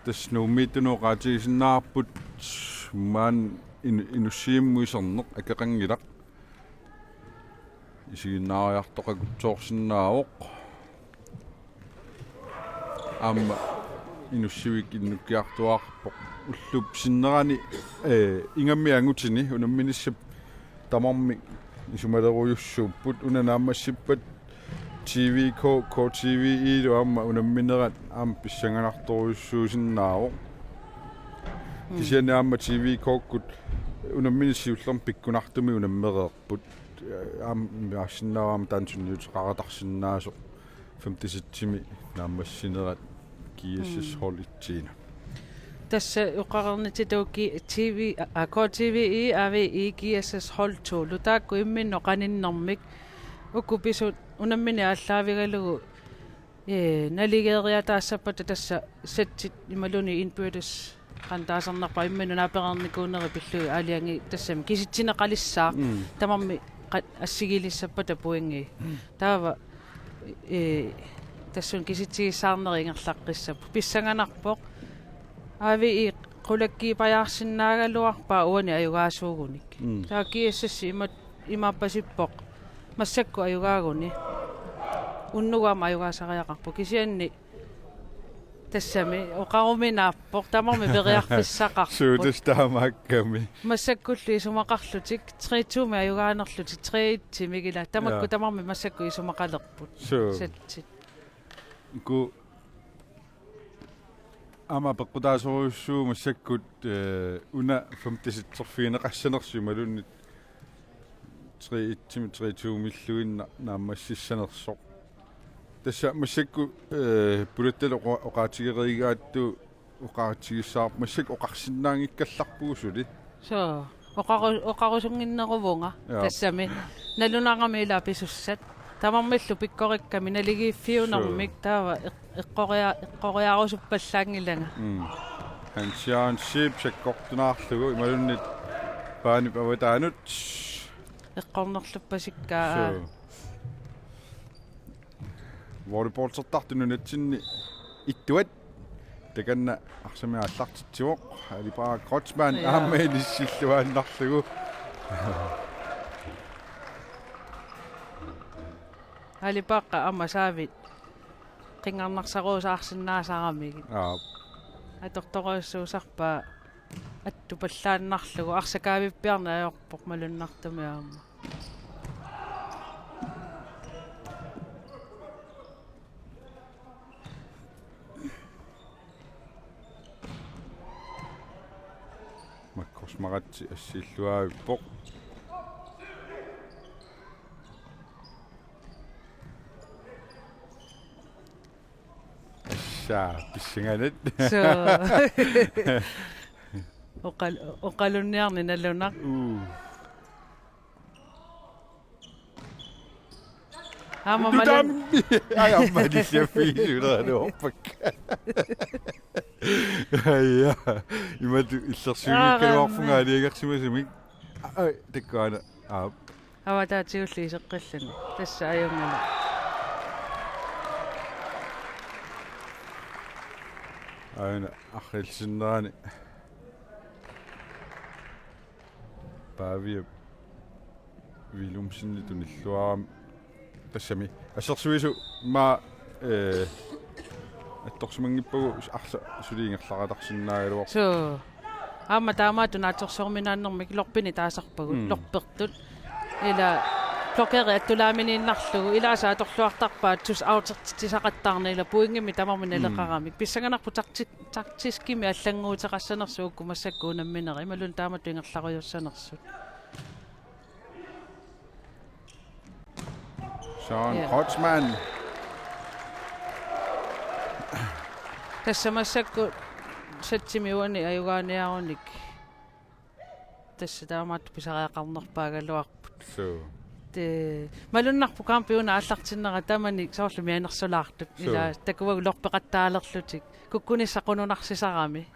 таснууммиттунуоqaatigisиннаарпут маан инуссииммуисернеқ акеқангилақ исигиннаариартоқакутсоорсинаавоқ аама инуссивик иннуккиартуаарпоқ уллуп синнерани ингамми ангутини унамминиссап тамарми исумалеруйуссууппут унанаамассиппат TV KTV иилу аама унамминерат аама писсанганарторуйуссуусиннаавоқ кисианаама TV кооккут унамминиссиуллерм пиккунартуми унаммереерпут ассиннааваама таансунниут қаратарсиннаасоқ 57-ми наамассинерат киэссис холитсиина тасса уқарернити тууки TV KTV и AVI киэссис холтуулу таакку имминно қаниннэрмик укуписут унаммини ааллаавигалугу налигеериатаассаппата тасса саттит ималуни инбердес qantaasarnarpa immanun aapeqarnikuuneri pillu aaliangi tassami kisitsinеqалиссаа тамарми ассигилиссаппа тапуинги таава тасsun kisitsигиссаарнери ингерлаққиссаппу писсанганарпоқ ави qulakkiipajаарsinnaagalluarpaa uani ajugaasuugunik taa kiissassi имааппасиппоқ массакку аюгаагуни уннугаама аюгаасариақарпу кисианни тассами оқаруминааппоқ тамарми периарфиссақарпу суутустаамаакками массаккулли исумақарлутик 3-2 аюгаанерлути 3-1 мигила тамакку тамарми массакку исумақалерпут сатсит ку ама пеккутаасоруйуссуу массаккут уна 57-торфиинеқассанерсималуннит 3-2 миллуинна наамассиссанерсоқ тасса массакку пулаттал оқаатигеригаатту оқаатигиссаар массак оқарсиннаангиккалларпуусули со оқарусунгиннерувунга тассами налунаарами илааписуссат тамармиллу пиккорикками налигииффиунэрмик таава эққориарусуппаллаангилага хансиан шип саккортунаарлугу ималуннит паани паватаанут эққорнерлуппасиккаа волейболсертартуну натсинни иттуат таканна арсами аллартитсуоқ алипаа кротсман аамаилиссиллуааннарлугу алипааққа ама саавит қингарнарсаруусаарсинаасаарамиги аторторуйуссуусарпаа аттупаллааннарлугу арсакаавиппиарна аёрпоқ малуннартуми аама маккорсмаратси ассииллуаавиппоқ асса писсинганат оқалунниарни налунақ ама малун аяммалисиаффигисулерану я имату иллерсуниккалуарфунга алиагерсимасимик таккаана аватаатигулли исеққиллани тасса аюнгала аана аррилсиннерани павиа вилумсинни туниллуарами тассами ассерсуису ма атторсумангиппагу арса сулиингерларатарсинаагалуар со аама таамаату нааторсорминааннэрмик лорпини таасарпагу лорпертут ила блокери аттулааминииннарлугу илааса аторлуартарпаа тус аутертисақаттаарна ила пуингими тамармина лекарамик писсаганарпу тартискими аллангуутеқассанерсуукку массакку унамминери ималун таамату ингерларуйуссанерсут Sean Kreutzmann тасса массакку сатсимиуани аюгааниаруник тасса таамаатту писариақарнерпаагалуарпут те малуннарпу кампиуна аллартиннера тамани соорлу мианерсулаартут ила такувагу лорпеқаттаалерлутик куккунissaqununarсисарами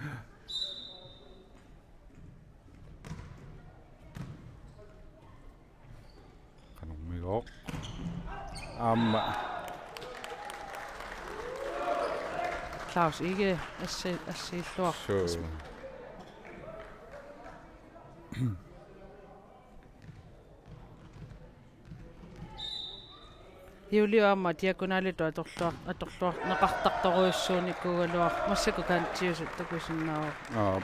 кануммиго Klaus ikke assilluar. So. Juliaamma diagonalitu atorluar neqartartoruissuunikkugaluar massako kantiusut takusinnaava.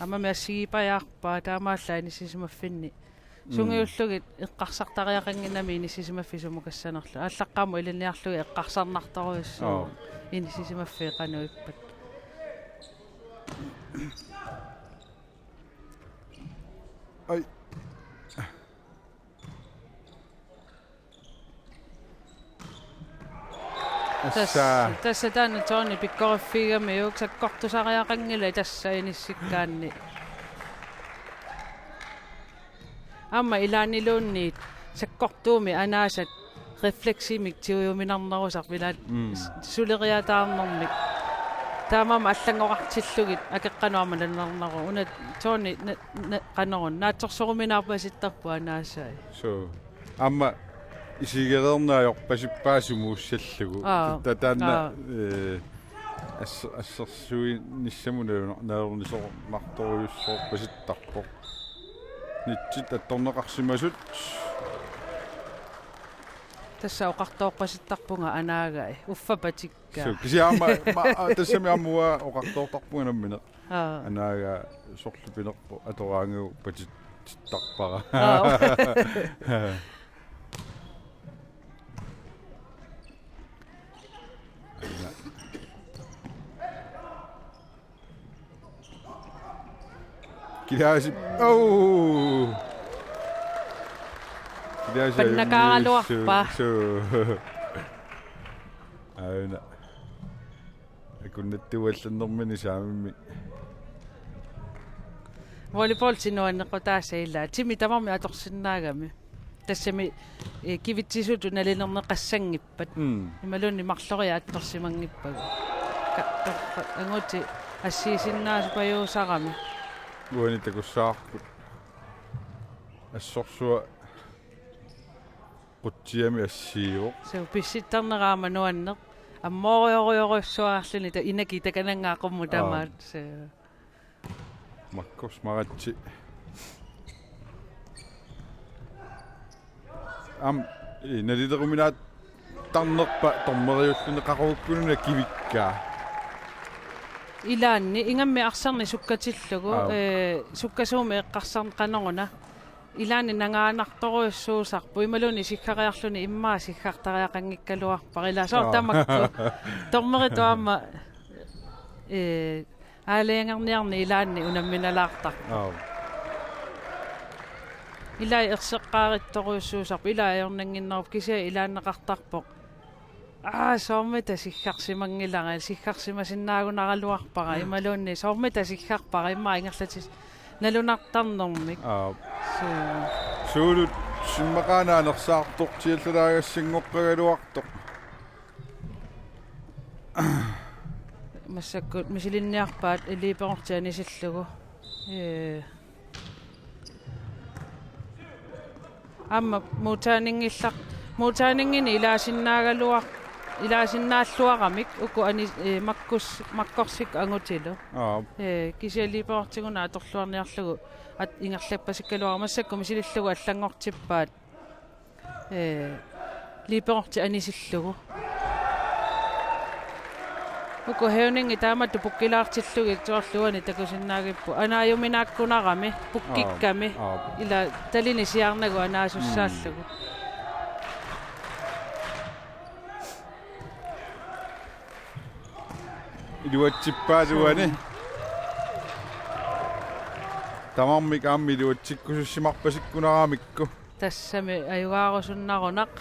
Amma meassigipajaarpaa taamaallaani sisimaffinni. Sungiullugit eqqarsartariaqanginami inissisimaffisumukassanerlu. Ааllaqqaamu iliniarlugi eqqarsarnartoruissuu inissisimaffii qanuippat. Ai. Tässä tänne Toni pikkoriffiigami juuksakkortusariaqangila tässä inissikkaanni. Amma ilaaniluunniit sakkortuumi anaasat refleksimik tiujuminarnerusaq vilaat suleriataarnermik. Taamama аллангоqartillugit akeqqanuarma lannerneru una Toni qanerun naatsorsoruminaarpasittarpu anaasai. So. Amma isigereernaajoq pasippaasumuussallugu tataanna assersui nissamuna naalornisor martoriussor pasittarpoq nitsit attorneqarsimasut tässä oqartooqqasittarpunga anaagai uffapatikka so kisiaama tassami ammua oqartoortarpunga nammine anaaga sorlupinerpo atoraangu patittarpara Kilaasi. Oh. Kilaasi. Pannakaaluarpa. Aina. Akunnattuallannermini saamimmi. Volleyball sinuannequtaassailla timi tamarmi atorsinnaagami. Tassami kivitsisutu nalinerneqassangippat. Imalunni marloria attorsimangippagu. Anguti assiisinnaasupajuusarami. Uanitakussaarput assorsua quttiami assiivo so pissittarneraama nuanneq ammoorioriorussuaarluni ta inaki takanangaaqummu tamaat so makkos maratsi naliteruminaat tarnerpa tormeriulluni qaqorukkununa kivikkaa ilaanni ingammi arsarni sukkatillugu sukkasuumi eqqarsarn qaneruna ilaanni nangaanartoruissuusarpu imaluni sikkariarluni immaa sikkartariaqanngikkaluarpar ila soortamakku tormerituamma aaleangarniarni ilaanni unamminalaartar ila erseqqaarittoruissuusarpu ila ajornanginnerup kisia ilaanneqartarpoq soormita sikkarsimangilanga sikkarsimasinnaagunaraluarpara imalunni soormita sikkarpara imma ingerlatis nalunartarnermik suulut simmaqaanaanersaartoq tiallalaagassingоqqagaluartoq массаккут мисилинниарпаат илииперортианисиллугу амма мутаанингини илаасиннаагалуар илаасиннааллуарамик уку ани маккорсик ангутилу кисиалииперортигуна аторлуарниарлугу ат ингерлаппасиккалуарамассакку мисилиллугу аллангортиппаат лииперорти анисиллугу уку хеунинги тааматту пуккилаартиллуги туорлуани такусиннаагиппу анааюминааккунарами пуккикками ила талини сиарнагу анаасуссааллугу iluatsippaasuani tamarmik aammi iluatsikkusussimarpasikkunaraamikku тассами аюгааруsunнарунақ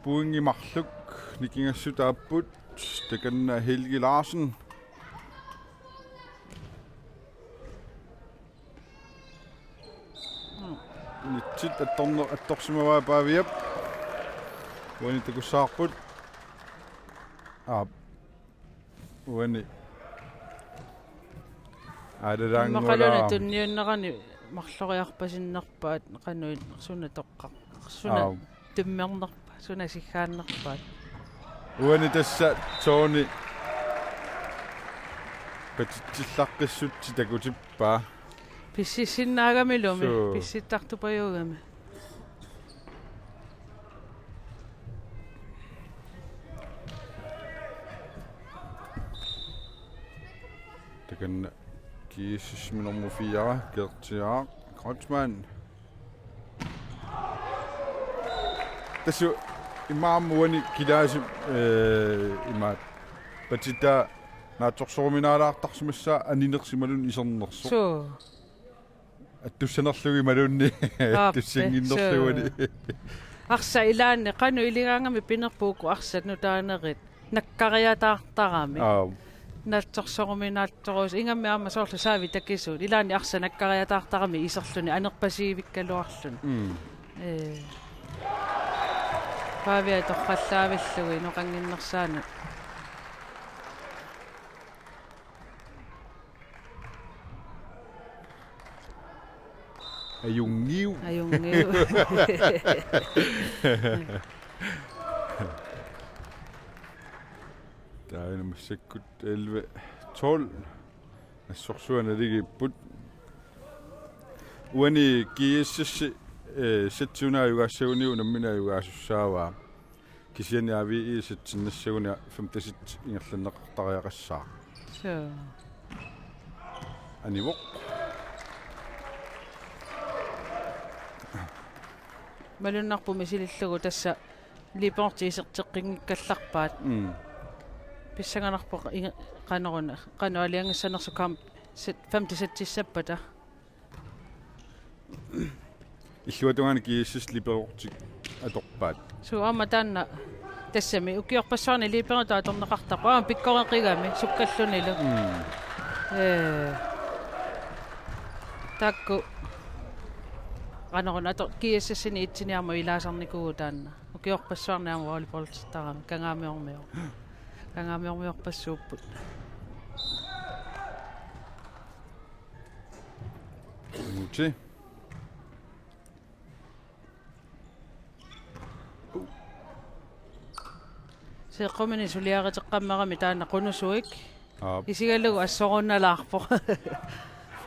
puingimarluk nikingassutaapпут takanna Helgi Larsen nitsit attorsimavaapaviap uanitakussaarput uani aadalaangula maqaluna tunniunnerani marloriarpasinnerpaat qanuit suna toqqaq suna tummernerpa suna siggaannerpaat Uani tassa tooni patittillaqqissutti takutippaa. Pississinnaagami So. pissittartupajugami. Takan kiissisminormu fiara kertiaa Kreutzmann. Tassu imaamuani kilaasi imaat patita naatsorsorminaalaartarsimassa aninersimalun isernerso. So. Attussanerlugi malunni attussanginnerluani. Arsa ilaanne qanu iligaangami pinerpuuku arsat nutaanerit nakkariataartarami. Natsorsoruminaattorus ingammi aamma soorlu saavi takisuut ilaanni arsa nakkariataartarami iserluni anerpasiivikkaluarlun. Paavia torqallaavillugi noqanginnersaana. Ajungiu. Der er en musikkut 11-12. Assorsuana ligipput. Uani kiississi 7 yugassaguniu nammina yugaassussaavaa. Kisianiavi i 7 57 ingerlanneqartariaqassaa. So. Anivoq. Malunarpumi silillugu tassa liportiiserteqqingikkallarpaat. Pissanganarpo qaneruna qanualiangissanersu kamp 57 Illuatungaani kiissis liperortik atorpaat. So amma tanna tassami ukiorpassaarni liperutaatorneqartaqaa pikkoreqigami sukkallunilu. Takku qaneruna ator kiississini itsiniarmu ilaasarnikugu taanna. Ukiorpassaarni volleyballtarami kangaamiormior. Kangaamiormiorpassuupput. Muti. Seqomini suliareteqqammarami taanna qunusuik. Ap. Isigallugu assorunnalaarpo.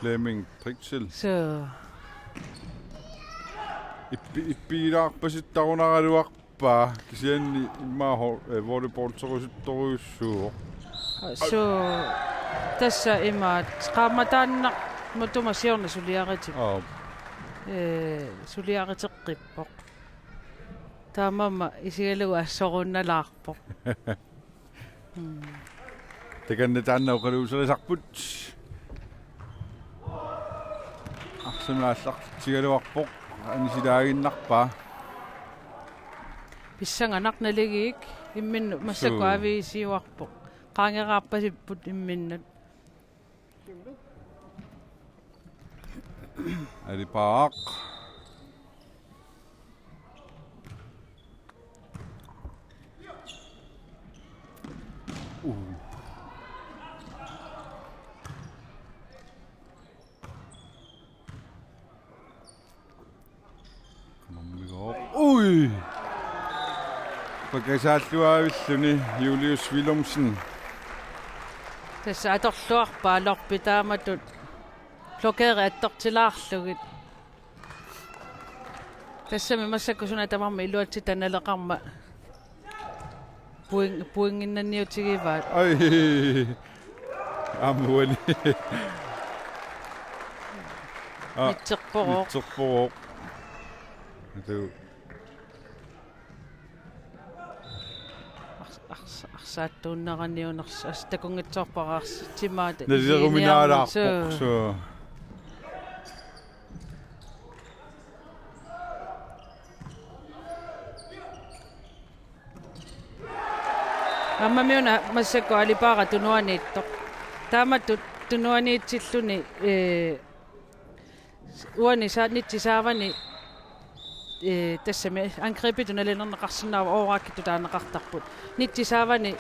Flemming Prixel. So. Ippiilaarpasittarunaruarpaa kisianni immaa volleyballtorusuttoruussuuq. So tässä imaat qaamataanna mutumasiorna suliaretik. Suliareteqqippoq. Taamamma isigallugu assorunnalaarpo. Takanna taanna uqaluuserisarput. Arsimaallartigaluarpoq anisilaaginnarpaa. Pissanganarnaligik imminnu massakku aviisiuarpoq. Qaangeraarpasipput imminnut. Alipaaq. Ui! Pakasaalluaavilluni Julius Willumsen. Tässä atorluarpaa lorpitaamatut blokeeri attortilaarlugit. Tässä me massakku suna tamarmi iluatsitanaleqarma puinginnanniutigivaat. Ai! Amuani. Mitserporoq. Mitserporoq. Du. Arsaattuunneraniuners astakungitsorparaars timaat. Nasiruminaalaarpoq so. Ammamiuna massakku alipaara tunuaniittoq. Taamattu tunuaniitsilluni uani saatnitsisaavani tässä me angrepitunalenernaqarsinnaava ooraakkitu taanneqartarput nitsisaavani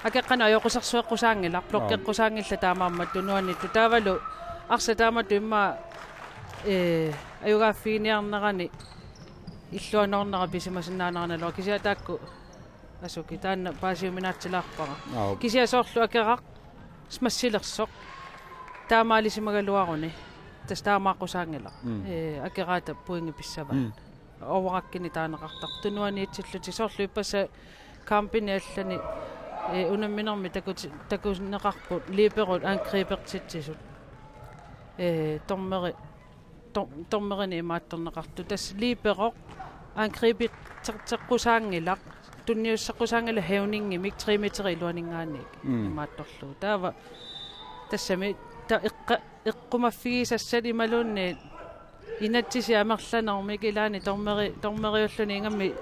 akeqqana ajoqusarsueqqusaangila blokkeqqusaangilla taamaammattu nuannittu taavalu arsa taamattu imma ajugaafiiniarnerani illuanornera pisimasinnaanaarnalua kisiataakku asuki taanna paasiuminaatsilаарpara Aa. kisiasoorlu akeraq smassilersoq taamaalisimaгаluаруни тастаамааққусаангила акераата пуинги писсава овараkkini таанеқартар тунуаниитсиллути соорлу иппаса кампини аллани унамминерми такунеқарпут липерут ангрипертитсисут тормерини имаатторнеқарту тас липероқ ангрипит теққусаангилақ тунниуссаққусаангила хеунингимик 3 метри илуанингаанник имаатторлу таава тассами та эққумаффигисассали малуунни инатсиси амерланермик илаани тормериуллуни ингамми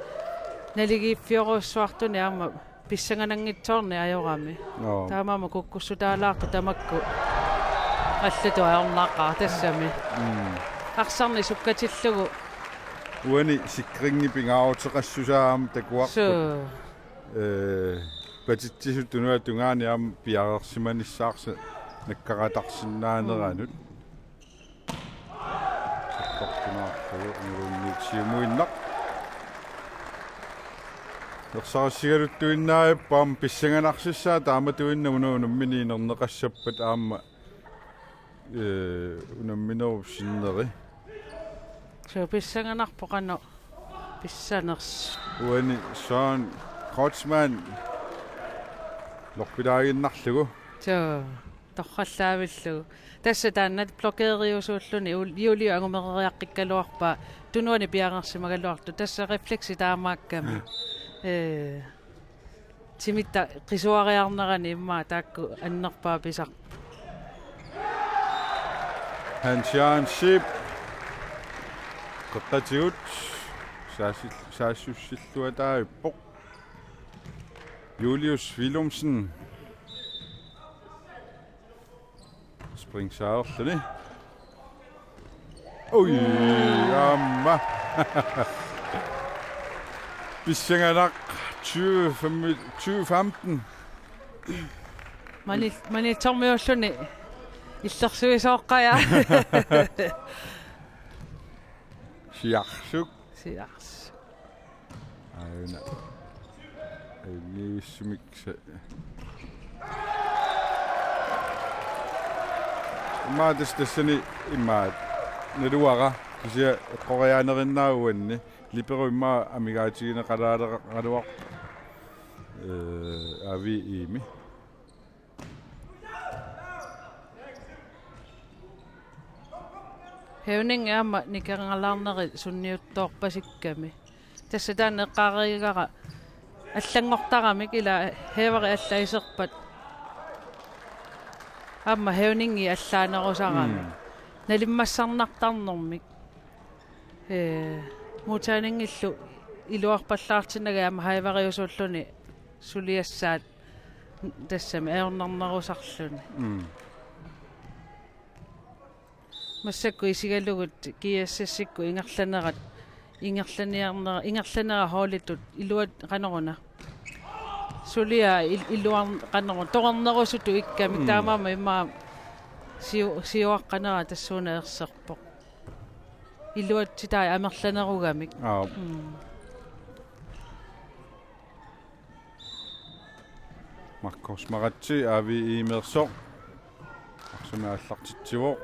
налигииффиоруссуартуни аама писсанганангитсоорни ajorami таамаама куккуссутаалаарту тамакку аллату аорнаақаа тассами арсарни суккатиллугу уани сиккринги пингаавутеқассусаам такуарпут патитсисут тунуа тунгаани аама пиарерсиманиссаарса наккаратарсиннаанераанут саккортунаарпуу нурунниитсиумуиннақ ерсарсигалуттуиннааппаам писсанганарсиссаа таама туиннамуну унаммининернеқассаппат аама унамминерусиннери so писсанганарпоқано писсанерс уани сон Крeutzmann лорпилаагиннарлугу so торраллаавиллугу тасса тааннат блокеериусууллуни иулиу агумерериаққиккалуарпа тунуани пиаангерсимагалуарту тасса рефлекси таамаакками тимитта qisuariarnerani имма таакку аннерпаа писар Hans-Jørgen Schip qeqqatigut saassусиллуатааппоқ Julius Willumsen springsаарluni oi jamma Bissanganaq 2015 mani tormiulluni иллерсуисооққая siarsuk siars ayuna ayniissumiksa maatastassani immaat naluara kisia eqqoriaanerinaauanni liperu imma amigaatigiine qalaaleraluaq avi iimi hevning aama nikerngalaarneri sunniuttoorpasikkami tassa taanne eqqaarigara аллангортарамик ила хевери аллаисерпат аама хевнинги аллаанерусарами налиммассарнартарнэрмик мутаанингиллу илуарпаллаартинага аама хайвариусууллуни сулиассаат тассами аернарнерусарлуни массакку исигалугут киассассикку ингерланерат ингерланера хоолитут илуат канеруна сулиа илуар канеру торнерусуту иккамик таамаама имма сиуаққанера тассууна ерсерпоқ илуат ситаа амерланеругамик Markus Maratsi avi imerso arsuna allartitsivoo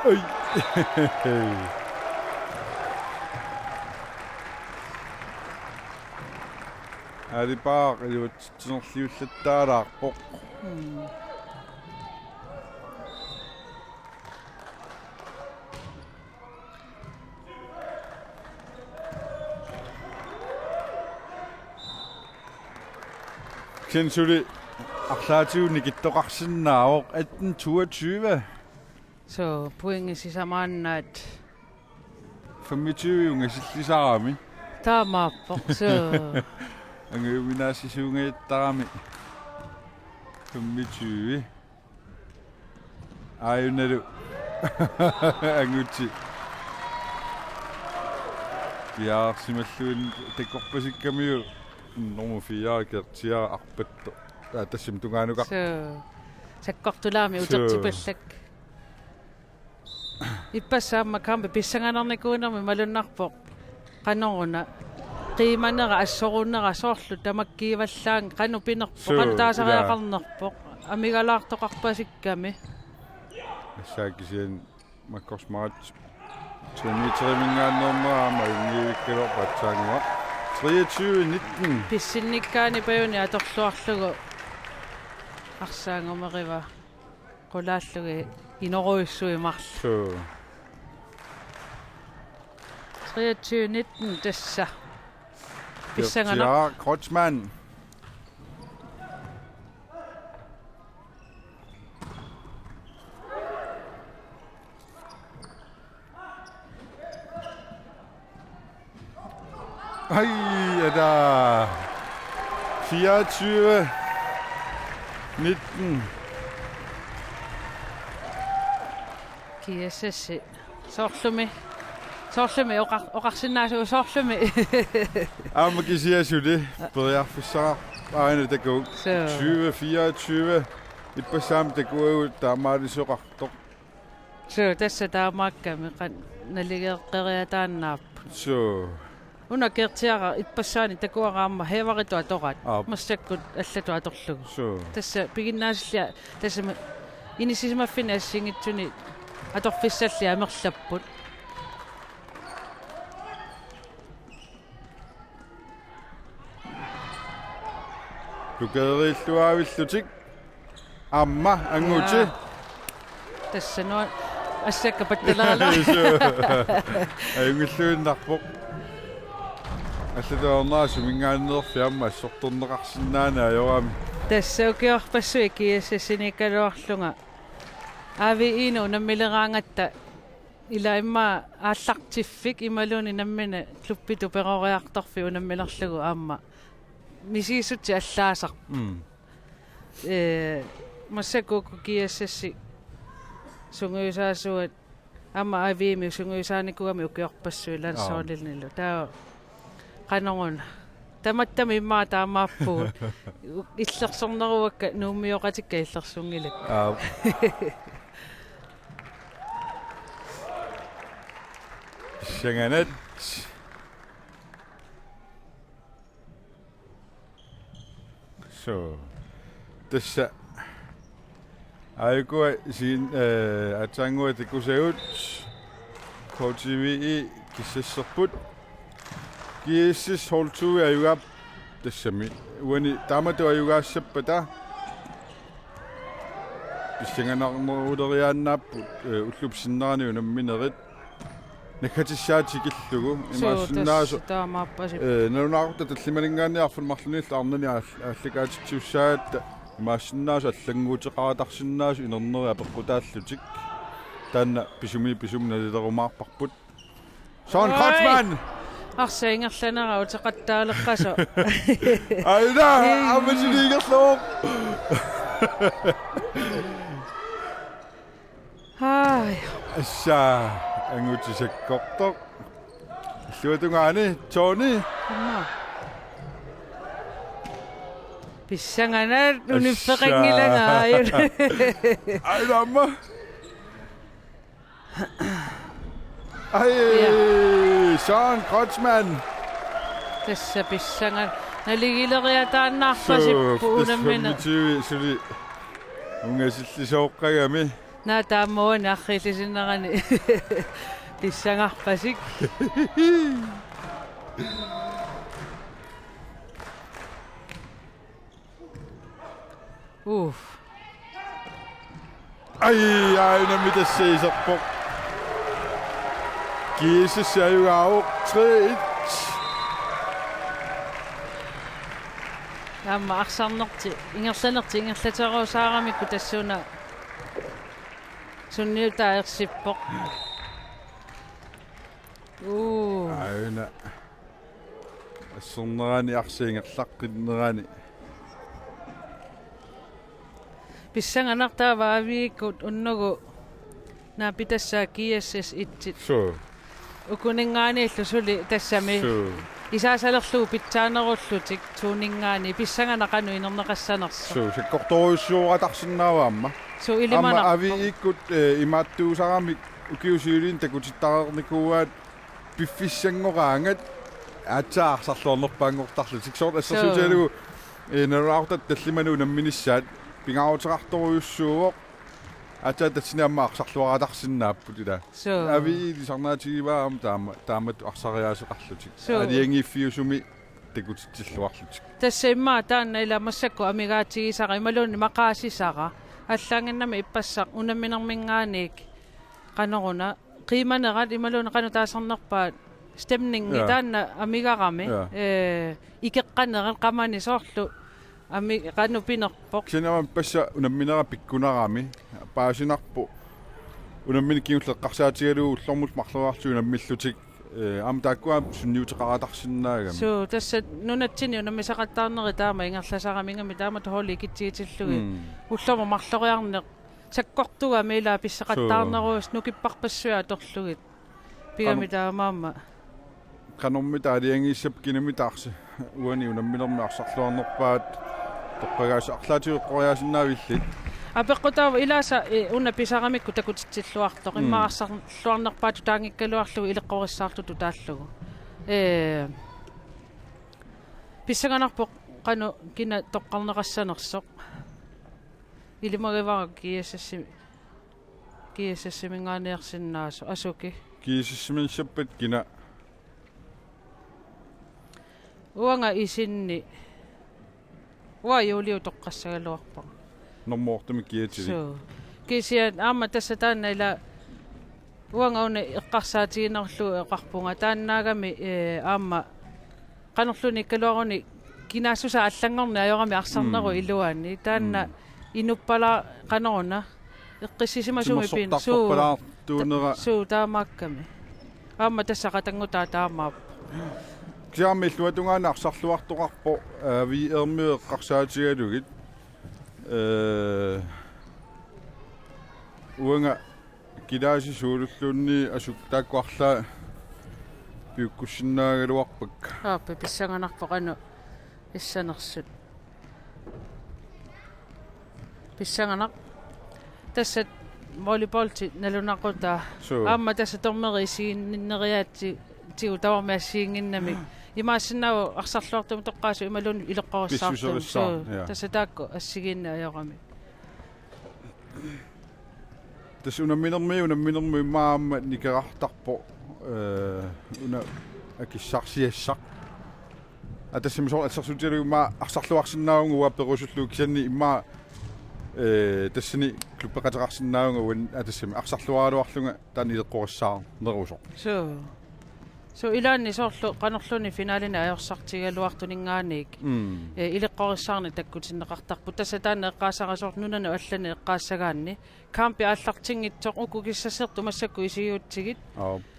oi ali paar ilutsinerliullattaalaarpoq Kensuli арлаатигуни киттоқарсиннаавоқ 1822 so puingisisamaannaat 25 ungasillисарами таамааппоқ so ангиуминаасисунгииттарами 25 аюнеру ангутси яарсималлуин таккорпасиккамиу nummer 4 kertia arpatto tassim tungaanukaq so sakkortulaami utertipallak ippasaamma kampe pissanganarnikuunermi malunnarpoq qanoruna qiimanera assorunera soorlu tamakkiivallaang qanu pinerpo qanu taasariaqarnerpo amigalaartoqarpasikkami ассаакисиан маккорсмарат тунитеримингааннэрмаама ингиvikkalorpatsaanguaq 23:19 писсинниккаани паюни аторлуарлугу арсаангумерива qulaаллуги инеруйссуимарлу so 23:19 тасса писсангана ja Kreutzmann Ej, ja der 24 19 киэсэсси соорлуми оқарсинаасугу соорлуми Амакисиасули периарфиссара аана таку 20 24 иппасаам такуагу таамаалисоқартоқ соо тасса таамаакками қан налигеэққериатааннаап so уна кертиара иппассаани такуараама хевариту аторат Ah. массаккут аллату аторлугу so тасса пигиннаасилля тассама инисисимаффини ассингитсуни аторфиссалли амерлаппут Lukaderiilluaavillуtik амма ангути тассануа ассакка патталаала аюнгиллуиннарпоq аллатуарнаасу мингааннерфиамма ассорторнеқарсинаана аёрами тассаукиорпассуи киассасиниккалуарлунга ави ину наммилераангатта ила имма ааллартиффик ималуни наммина клуппиту перориарторфи унаммилерлугу аама мисиисутти аллаасар массакуку киассасси сунгуисаасуат аама авими сунгуисааникугами укиорпассуи лансоолилнилу таа канонгуна таматтами иммаа таамааппугу иллерсорнеруакка нуумиоқатикка иллерсунгилак сянганат so тасса айгуа син атангуа тикусаут коучиви киссерпут киссис холтуи аюгап тассами уани тамату аюгаассаппата писсанганарнерулериааннааппут уллупсиннерани унамминерит накатиссаатикиллугу имаассиннаасу таамааппаси нунаарта таллималингаанниарфун марлунилла арнани аллагаатитсуссаат имаассиннаасу аллангуутеқаратарсиннаасу инернери апеққутааллутик таанна писумналилерумаарпарпут Sean Kreutzmann арсаингерланера утеқаттаалеққасо айда аммасилигерлоо хай асса ангутисаккортоқ иллуатунгаани Tony амма писсанганаа униффеқингилангааю айда амма ай Sean Kreutzmann тасса писсанган налигилериатааннаарпасиппу унаммина сули унгасиллисооққагами наа тааммуани аррилисиннерани писсангарпасик уф ай намитассеисерпоқ киисассаюгаавоқ 3-1 таама арсарнерти ингерланерти ингерлатеруусаарамикку тассуна сунниутаерсиппоқ айна ассорнерани арсиингерлаққиннерани писсанганартаава авииккут уннугу наапитассаа киассас итсит so укунингааниллу сули тассами исаасалерлугу питсаанеруллутик туунингаани писсанганақану инернеқассанерсо so секкорторуйссууратарсинааваамма су амма илиманар авииккут имааттуусарамик укиусиулин такутиттарерникууаат пиффиссангораангат атсаарсарлуорнерпаангортарлу сиксорт ассерсуутиалугу нераарта таллиману намминissaat пингаарутеқартуруйуссууоқ атаа татсинааммаарсарлуаратарсиннааппут ила ави лисарнаатигиваам таамат арсариаасеқарлутик алиангиффиусуми такутиллуарлутик тассаиммаа таанна ила массакку амигаатигисара ималуунни мақаасисара аллаангиннами иппассақ унамминермингааник канеруна қиманерат ималуунни қану таасарнерпаат stemningen таанна амигарами икеққанерат қамани соорлу ами qanu pinerpoq sinama passa unamminera pikkunarami paasinerpu unammini kiulleqqarsaatigalugu ullormut marleraartu unammillutik am taakkua sunniuteqaratarsinnaagami so tassa nunatsini unammisaqattaarneri taama ingerlasaramingami taama toholi kitsiitillugi ullorma marleriarneq sakkortuga meila pissaqattaarneruus nukipparpassuya atorlugit pigami taamaamma qanormi taaliangiissap kinami taarsi uani unamminermi arsarluarnerpaat toqqagaas arlaatiuqqoriaasinnaavillит апеққутаава илааса уна писарамикку такутитсиллуартоқ иммаарсарлуарнерпаату таангиккалуарлугу илеққориссаартуту тааллугу писсаганарпоқ қану кина тоққарнеқассанерсоқ илимагивара киассимингааниарсиннаасу асуки киассиминсаппат кина уанга исинни уайулиу тоққассагалуарпа нормоортами киатили кисиат аама тассатаана ила уангауна эққарсаатигинерлу эқарпунга тааннаагами аама канерлуни калуаруни кинаассуса аллангорни аёрами арсарнеру илуаани таанна инуппала канеруна эққиссисимасуми пин суу таамаакками аама тассақатангутаа таамаап киамиллуатунгаана арсарлуартоқарпо ви эрмиэққарсаатигалугит уанга килааси суулуллуунни асук тааккуарлаа пиуккуссиннаагалуарпак писсаганарпо кану иссанерсут писсаганар тассат волейболти налунақута аама тасса тормери сииннериаатти тиу тавармиассиингиннами имаассиннау арсарлуартум тоққаасу ималун илеққориссаартум тассатаакку ассигиинна аёрами унамминерми маама никерартарпо уна акиссарсиассақ атассимисор ассерсутилугма арсарлуарсиннаагунгу уапперусуллуу кисанни имма тассани клуппеқатерарсиннаагунгу уан атассими арсарлуаалуарлунга таани илеққориссаар нерусо so ilaanni soorlu qanerluni finaalina ajorsaartigaluartuninngaaniik ileqqorissaarni takkutinneqartarpu tassataana eqqaassaqasoort nunanu allani eqqaassagaanni kaampi aallartingitsoq ukukissasertu massakku isigiutsigit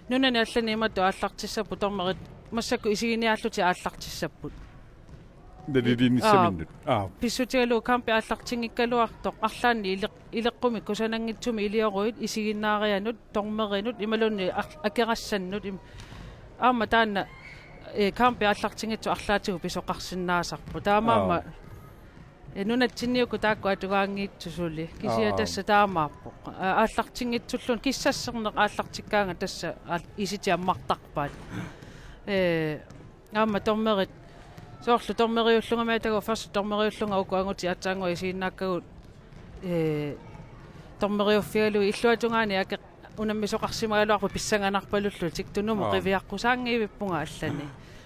nunani allani imattu aallartissappu tormerit massakku isiginiaalluti aallartissapput dadidinnissaminut pissutigalu kaampi aallartingikkaluartoq arlaanni ileqqumi kusananngitsumi ilioruit isiginnaarianut tormerinut imalunni akerassannut аама таана кампи аллартингитсу арлаатигу писоқарсиннаасарпу таамаама нунатсинниуку таакку атугаангиитсусули кисия тасса таамааппо ааллартингитсуллун киссассернеқ ааллартиккаанга тасса иситиаммартарпаат аама тормерит соорлу тормериуллунгамаа тагу ферст тормериуллунга укуангути атсаангуи сииннааккагут тормериуффигалу иллуатунгаани аке унаммисоқарсимагалуарпу писсаганарпалуллу тиктунуму қивиаққусаангивиппунга аллани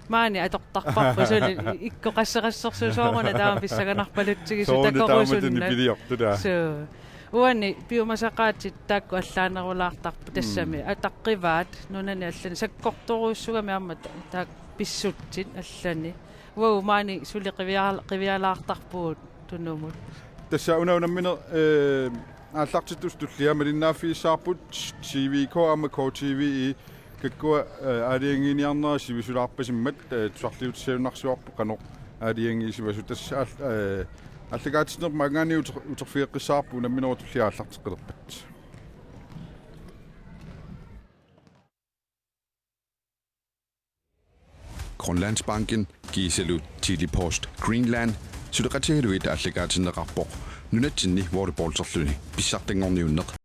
маани атортарпарпу сули иккоқассеқассерсусоорна таама писсаганарпалутсигису такорусунна су уани пиумасақаатит таакку аллаанерулаартарпу тассами атаққиваат нунани аллани саккорторуussugami аама таак писсутсит аллани уау маани сули қивиалаартарпуут тунумут тасса унамминер ааллартитус туллиамалиннааффииссаарпут TV ама TV каккуа алиангиниарнера сивисулаарпасиммат тусарлиутсиунарсуарпу канеқ алиангиисивасу тасса аллагаатиснер магаани утерфиэққиссаарпу унамминеру туллиааллартеққилерпат Grønlandsbanken Giselut Tilipost Greenland сулеқатигалуит аллагаатиннеқарпоқ нунатсинни волейболтерлүни писсартангорниуннеқ